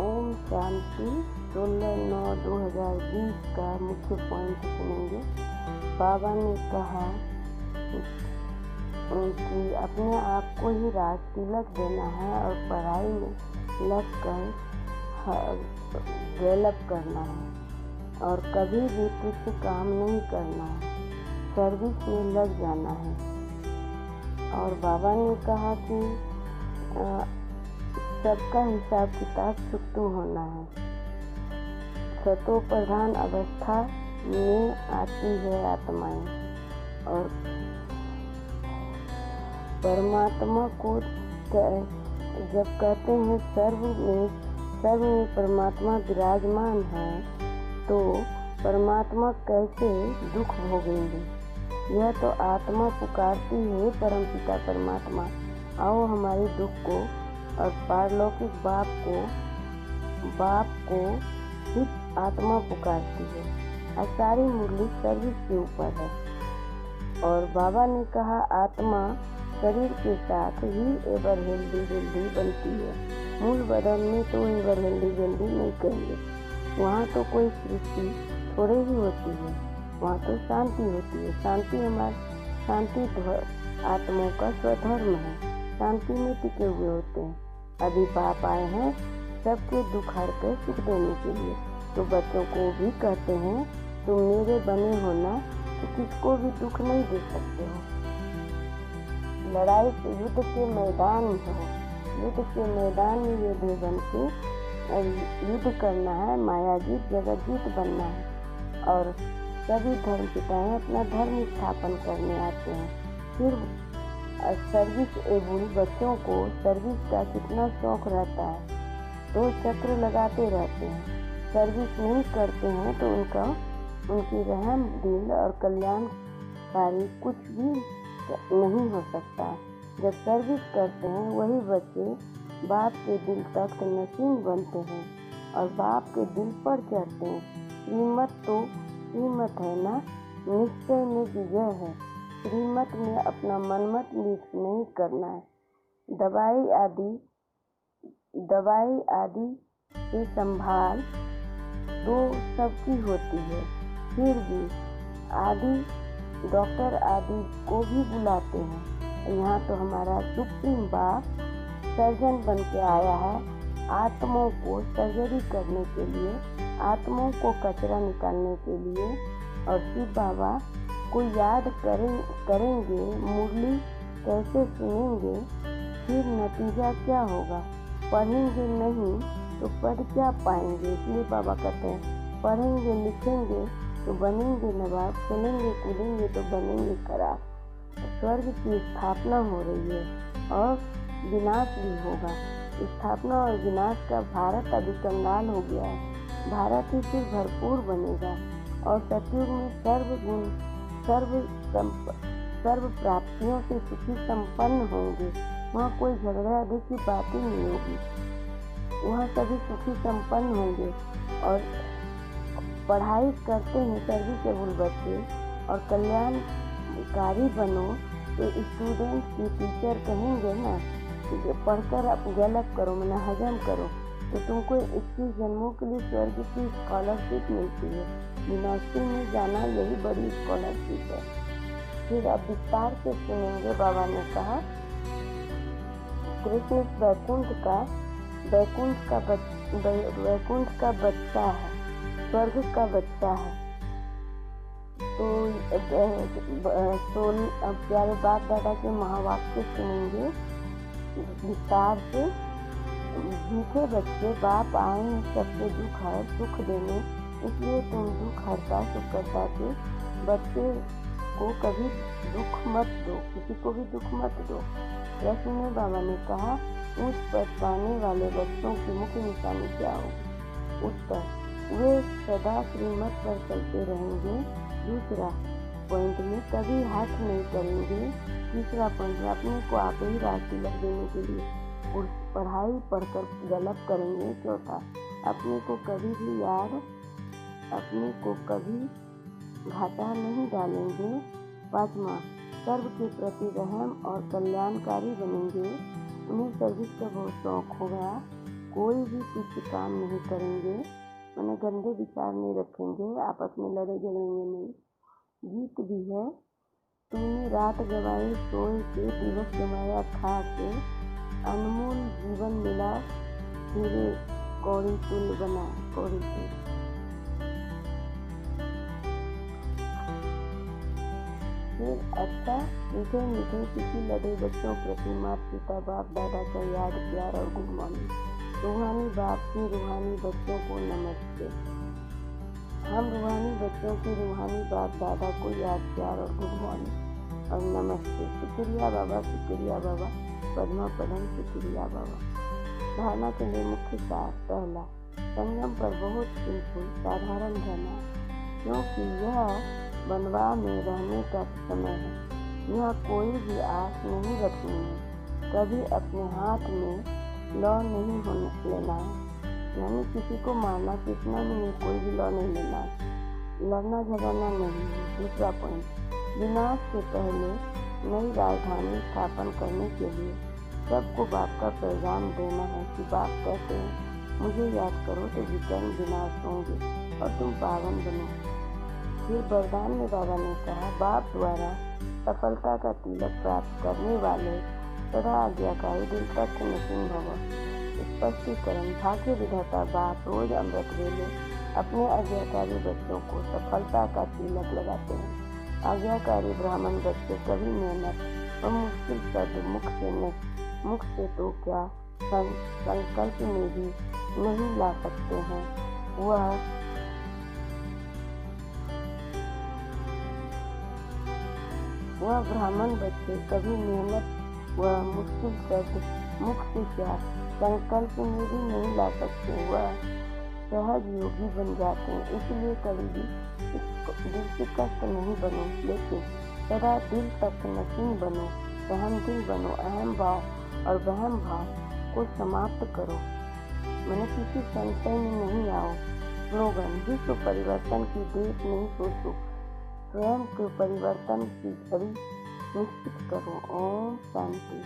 ओम शांति 16/9/2020 का मुख्य पॉइंट सुनेंगे। बाबा ने कहा कि अपने आप को ही राज तिलक देना है और पढ़ाई में लग कर डेवलप करना है और कभी भी कुछ काम नहीं करना है, सर्विस में लग जाना है। और बाबा ने कहा कि सबका हिसाब किताब छुट्टू होना है। सतो प्रधान अवस्था में आती है आत्माएं और परमात्मा को जब कहते हैं सर्व में परमात्मा विराजमान है, तो परमात्मा कैसे दुख भोगेंगे? यह तो आत्मा पुकारती है, परमपिता परमात्मा आओ हमारे दुख को, और पारलौकिक बाप को ही आत्मा पुकारती है। और सारी मुरली सर्विस के ऊपर है। और बाबा ने कहा आत्मा शरीर के साथ ही एवर हेल्दी बनती है। मूल बदन में तो एवर हेल्दी नहीं करेंगे। वहाँ तो कोई सृष्टि थोड़े ही होती है, वहाँ तो शांति होती है। शांति आत्माओं का स्वधर्म है, शांति में टिके हुए होते हैं। अभी बाप आए हैं सबके दुख हर के सुख देने के लिए, तो बच्चों को भी कहते हैं तुम मेरे बने हो ना, तो किसको भी दुख नहीं दे सकते हो। लड़ाई से युद्ध के मैदान में हो, युद्ध के मैदान में ये दे बन के युद्ध करना है, माया जीत जगत जीत बनना है। और सभी धर्म पिताएं अपना धर्म स्थापन करने आते हैं। फिर सर्विस एबल बच्चों को सर्विस का कितना शौक रहता है, तो चक्र लगाते रहते हैं। सर्विस नहीं करते हैं तो उनकी रहम दिल और कल्याणकारी कुछ भी नहीं हो सकता। जब सर्विस करते हैं वही बच्चे बाप के दिल तक नसीब बनते हैं और बाप के दिल पर चढ़ते हैं। श्रीमत है ना, निश्चय में विजय है। श्रीमत में अपना मनमत मिक्स नहीं करना है। दवाई आदि से संभाल तो सबकी होती है, फिर भी डॉक्टर आदि को भी बुलाते हैं। यहाँ तो हमारा सुप्रीम बाप सर्जन बन के आया है, आत्माओं को सर्जरी करने के लिए, आत्माओं को कचरा निकालने के लिए। और शिव बाबा को याद करेंगे, मुरली कैसे सुनेंगे, फिर नतीजा क्या होगा? पढ़ेंगे नहीं तो पढ़ क्या पाएंगे? इसलिए बाबा कहते हैं पढ़ेंगे लिखेंगे तो बनेंगे नवाब, चलेंगे कूदेंगे तो बनेंगे खराब। स्वर्ग की स्थापना हो रही है और विनाश भी होगा। स्थापना और विनाश का भारत अभी कंगाल हो गया है। भारत ही फिर भरपूर बनेगा और सतयुग में सर्व प्राप्तियों से सुखी संपन्न होंगे। वहाँ कोई झगड़ा आदि की बात ही नहीं होगी, वहाँ सभी सुखी संपन्न होंगे। और पढ़ाई करते हैं सर्विसेबल बच्चे और कल्याणकारी बनो, तो स्टूडेंट की टीचर कहेंगे ना कि पढ़कर आप डेवलप करो, मैंने हजम करो, तो तुमको 21 जन्मों के लिए स्वर्ग की स्कॉलरशिप मिलती है। यूनिवर्सिटी में जाना यही बड़ी स्कॉलरशिप है। फिर अब विस्तार से सुनेंगे। बाबा ने कहा कृष्ण वैकुंठ का बच्चा है, स्वर्ग का बच्चा है। तो अब प्यारे बाप दादा के महावाक्य सुनेंगे विस्तार से। भूखे बच्चे बाप आए सबके दुख हर सुख देने, इसलिए तुम दुख हरता सुख करता के बच्चे को कभी दुख मत दो, किसी को भी दुख मत दो। प्रश्न में बाबा ने कहा ऊंच पद पाने वाले बच्चों की मुख्य निशानी क्या होगी? उत्तर, वे सदा श्रीमत पर चलते रहेंगे। दूसरा पॉइंट में कभी हाथ नहीं करेंगे। तीसरा पॉइंट में अपने को आप ही राज तिलक देने के लिए पढ़ाई पढ़कर डेवलप करेंगे। चौथा, अपने को कभी घाटा नहीं डालेंगे। पांचवा, सर्व के प्रति रहम और कल्याणकारी बनेंगे। उन्हें सर्विस का बहुत शौक होगा कोई भी तुच्छ काम नहीं करेंगे, मैंने गंदे विचार नहीं रखेंगे, आपस में लड़े झगड़ेंगे नहीं। गीत भी है, तूने रात गवाई सोए के, दिवस गवाया खा के, अनमोल जीवन मिला तेरे कौड़ी तुल बना कौड़ी तुल। फिर अच्छा, मीठे मीठे किसी लड़े बच्चों प्रति माता पिता बाप दादा का याद प्यार और गुड मॉर्निंग। रूहानी बाप की रूहानी बच्चों को नमस्ते। हम रूहानी बच्चों के रूहानी बाप दादा को याद प्यार और गुड मॉर्निंग और नमस्ते। शुक्रिया बाबा, शुक्रिया बाबा, पद्मा पदम शुक्रिया बाबा। धारणा के लिए मुख्य सार। पहला, संगम पर बहुत सिंपल साधारण रहना, क्योंकि यह बनवा में रहने का समय है। यह कोई भी आस नहीं रखनी है, कभी अपने हाथ में लॉ नहीं होने लेना है, यानी किसी को मारना पीटना नहीं, कोई भी लॉ नहीं लेना है, लड़ना झगड़ना नहीं है। दूसरा पॉइंट, विनाश से पहले नई राजधानी स्थापन करने के लिए सबको बाप का पैगाम देना है कि बाप कहते हैं मुझे याद करो तो विकर्ण विनाश होंगे और तुम पावन बनो। फिर वरदान में बाबा ने कहा, बाप द्वारा सफलता का तिलक प्राप्त करने वाले सदा आज्ञाकारी दिल तक नसीम भव। स्पष्टीकरण, भाग्य विधाता बाप रोज अमृत वेले अपने आज्ञाकारी बच्चों को सफलता का तिलक लगाते हैं। आज्ञाकारी ब्राह्मण बच्चे कभी मेहनत और मुश्किल शब्द मुख से तो क्या संकल्प में भी नहीं ला सकते हैं। वह ब्राह्मण बच्चे कभी मेहनत व मुश्किल शब्द मुख से क्या संकल्प में भी नहीं ला सकते, वह सहज योगी बन जाते हैं। इसलिए कभी भी दिल से कष्ट नहीं बनो, लेकिन सदा दिल तक नसीम बनो, सहनशील बनो, अहम भाव और वहम भाव को समाप्त करो, मैंने किसी संशय में नहीं आओ। स्लोगन, विश्व परिवर्तन की देश नहीं सोचो, स्वयं के परिवर्तन की घड़ी निश्चित करो। ओम शांति।